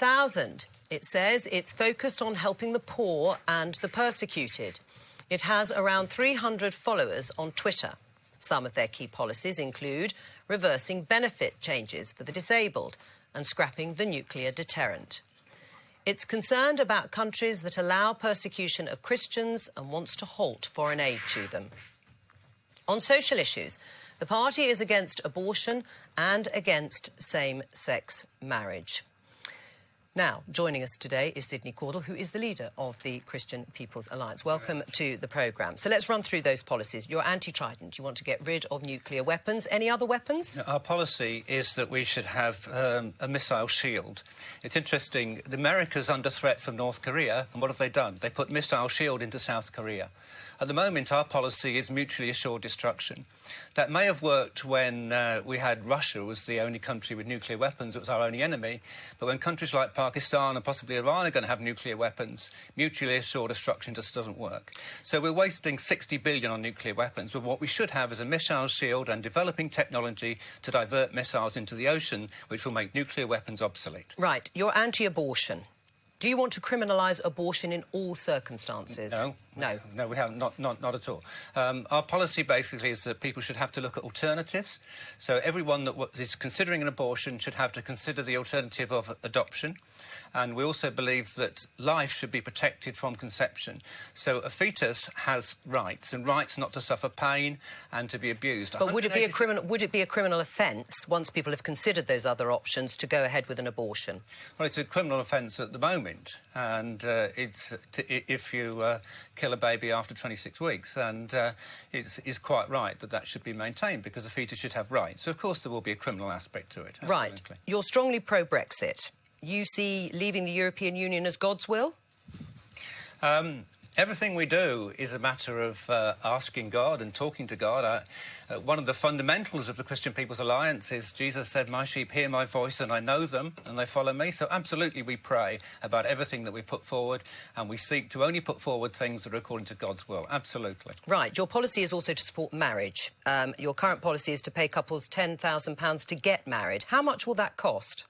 100,000. It says it's focused on helping the poor and the persecuted. It has around 300 followers on Twitter. Some of their key policies include reversing benefit changes for the disabled and scrapping the nuclear deterrent. It's concerned about countries that allow persecution of Christians and wants to halt foreign aid to them. On social issues, the party is against abortion and against same-sex marriage. Now, joining us today is Sidney Cordel, who is the leader of the Christian People's Alliance. Welcome to the programme. So let's run through those policies. You're anti-Trident. You want to get rid of nuclear weapons. Any other weapons? Our policy is that we should have a missile shield. It's interesting, the America's under threat from North Korea, and what have they done? They put missile shield into South Korea. At the moment, our policy is mutually assured destruction. That may have worked when we had Russia was the only country with nuclear weapons. It was our only enemy. But when countries like Pakistan and possibly Iran are going to have nuclear weapons, mutually assured destruction just doesn't work. So we're wasting $60 billion on nuclear weapons, but what we should have is a missile shield and developing technology to divert missiles into the ocean, which will make nuclear weapons obsolete. Right. You're anti-abortion. Do you want to criminalise abortion in all circumstances? No. No. No, we haven't. Not at all. Our policy basically is that people should have to look at alternatives. So everyone that is considering an abortion should have to consider the alternative of adoption. And we also believe that life should be protected from conception. So a fetus has rights, and rights not to suffer pain and to be abused. But would it be a criminal offence once people have considered those other options to go ahead with an abortion? Well, it's a criminal offence at the moment, and if you kill a baby after 26 weeks, and it's quite right that should be maintained because a fetus should have rights. So of course there will be a criminal aspect to it. Absolutely. Right. You're strongly pro-Brexit. You see leaving the European Union as God's will? Everything we do is a matter of asking God and talking to God. One of the fundamentals of the Christian People's Alliance is Jesus said, "My sheep hear my voice and I know them and they follow me." So absolutely we pray about everything that we put forward, and we seek to only put forward things that are according to God's will. Absolutely. Right. Your policy is also to support marriage. Your current policy is to pay couples £10,000 to get married. How much will that cost?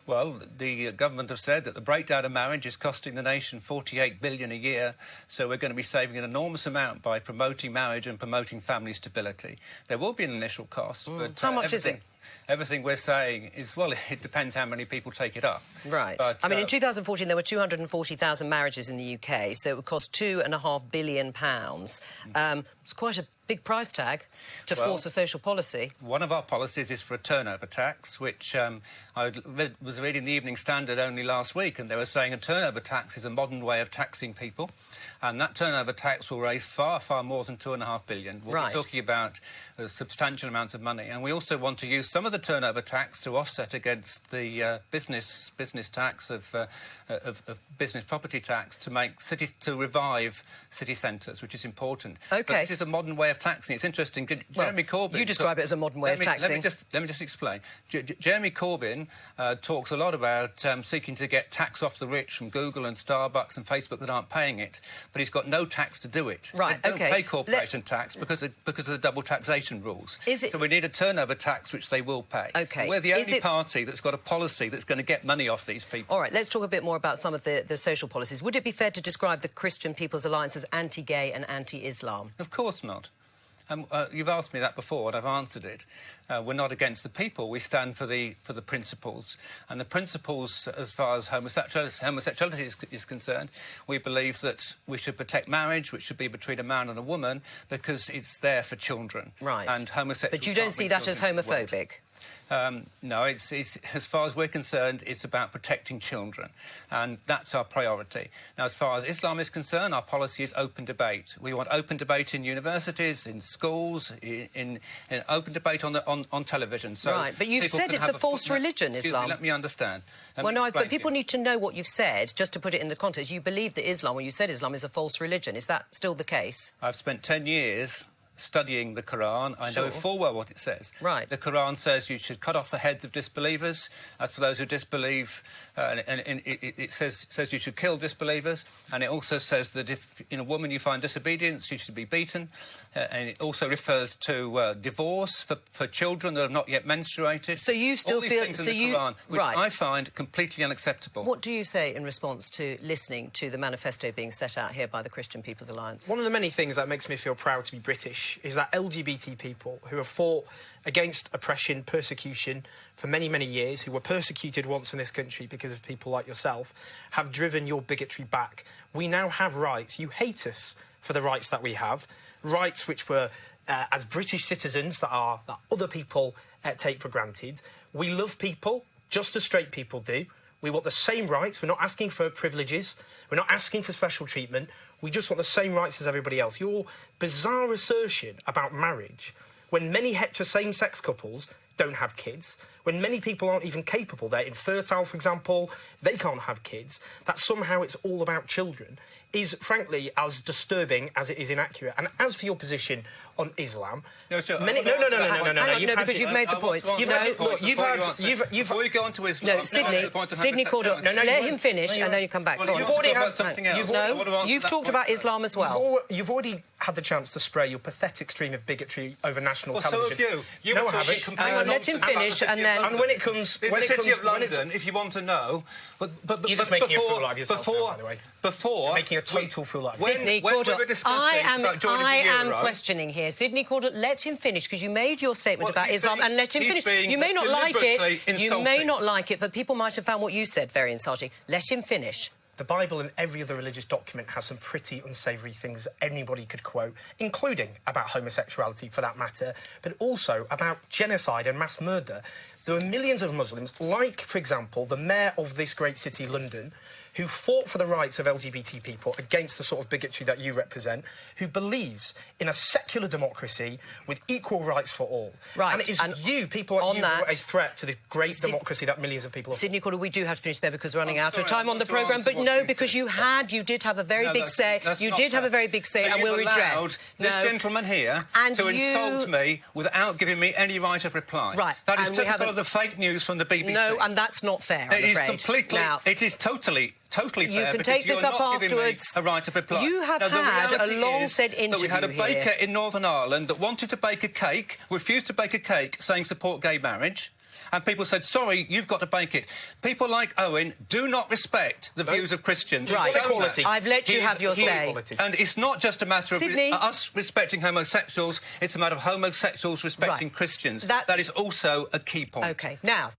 Well, the government have said that the breakdown of marriage is costing the nation $48 billion a year, so we're going to be saving an enormous amount by promoting marriage and promoting family stability. There will be an initial cost, but how much is it? Everything we're saying is, well, it depends how many people take it up. Right. But, I mean, in 2014 there were 240,000 marriages in the UK, so it would cost £2.5 billion. It's quite a big price tag to force a social policy. One of our policies is for a turnover tax, which I was reading the Evening Standard only last week, and they were saying a turnover tax is a modern way of taxing people, and that turnover tax will raise far, far more than $2.5 billion. We're talking about substantial amounts of money, and we also want to use some of the turnover tax to offset against the business tax of business property tax to make cities, to revive city centres, which is important. OK. But this is a modern way of taxing. It's interesting. Jeremy Corbyn... You describe it as a modern way of taxing. Let me just explain. Jeremy Corbyn talks a lot about seeking to get tax off the rich from Google and Starbucks and Facebook that aren't paying it, but he's got no tax to do it. Right, They don't pay corporation tax because of the double taxation rules. So we need a turnover tax, which they will pay. OK. We're the only party that's got a policy that's going to get money off these people. All right, let's talk a bit more about some of the social policies. Would it be fair to describe the Christian People's Alliance as anti-gay and anti-Islam? Of course not. You've asked me that before, and I've answered it. We're not against the people. We stand for the principles. And the principles, as far as homosexuality is concerned, we believe that we should protect marriage, which should be between a man and a woman, because it's there for children. Right. And homosexual. But you don't see that as homophobic? No, it's as far as we're concerned, it's about protecting children, and that's our priority. Now, as far as Islam is concerned, our policy is open debate. We want open debate in universities, in schools, in open debate on television. So right, but you've said it's a false religion, Islam. Let me understand. Well, no, but people need to know what you've said, just to put it in the context. You believe that Islam, or you said Islam, is a false religion. Is that still the case? I've spent 10 years studying the Quran. I know full well what it says. Right. The Quran says you should cut off the heads of disbelievers. As for those who disbelieve, it says you should kill disbelievers. And it also says that if in a woman you find disobedience, you should be beaten. And it also refers to divorce for children that have not yet menstruated. So you still all these feel... things So in the you, Quran, which I find completely unacceptable. What do you say in response to listening to the manifesto being set out here by the Christian People's Alliance? One of the many things that makes me feel proud to be British is that LGBT people who have fought against oppression, persecution for many, many years, who were persecuted once in this country because of people like yourself, have driven your bigotry back. We now have rights. You hate us for the rights that we have, rights which were, as British citizens, that other people take for granted. We love people, just as straight people do. We want the same rights. We're not asking for privileges. We're not asking for special treatment. We just want the same rights as everybody else. Your bizarre assertion about marriage, when many same-sex couples don't have kids, when many people aren't even capable, they're infertile, for example, they can't have kids, that somehow it's all about children, is, frankly, as disturbing as it is inaccurate. And as for your position on Islam... No, sure. No, because you've made the points. Before you go on to Islam... No, Sidney Cordel, let him finish and then you come back. You've already had something else. You've talked about Islam as well. You've already had the chance to spray your pathetic stream of bigotry over national television. So have you. No, I haven't. Hang on, let him finish and then... And when it comes... In the City of London, if you want to know... You're just making a fool out of yourself now, by the way. You're making a total fool out of yourself. Sidney Cordel, I am questioning here. Sidney Cordel, let him finish, because you made your statement about Islam, and let him finish. You may not like it. You may not like it, but people might have found what you said very insulting. Let him finish. The Bible and every other religious document has some pretty unsavoury things that anybody could quote, including about homosexuality, for that matter, but also about genocide and mass murder. There are millions of Muslims, like, for example, the mayor of this great city, London, who fought for the rights of LGBT people against the sort of bigotry that you represent, who believes in a secular democracy with equal rights for all. Right. And it is people like you who are a threat to this great democracy that millions of people... Sidney Cordel, we do have to finish there because we're running out of time on the programme, but no, because you did have a very big say. You did have a very big say, and we'll redress. This gentleman here to insult me without giving me any right of reply. Right. That is typical of the fake news from the BBC. No, and that's not fair, I'm afraid. It is completely... It is totally fair. You can take this up afterwards. A right of reply. You have had a long-said interview that we had a baker here in Northern Ireland that wanted to bake a cake, refused to bake a cake, saying support gay marriage. And people said, sorry, you've got to bake it. People like Owen do not respect the views of Christians. Right. I've let you have your say. And it's not just a matter of us respecting homosexuals, it's a matter of homosexuals respecting Christians. That is also a key point. OK, now...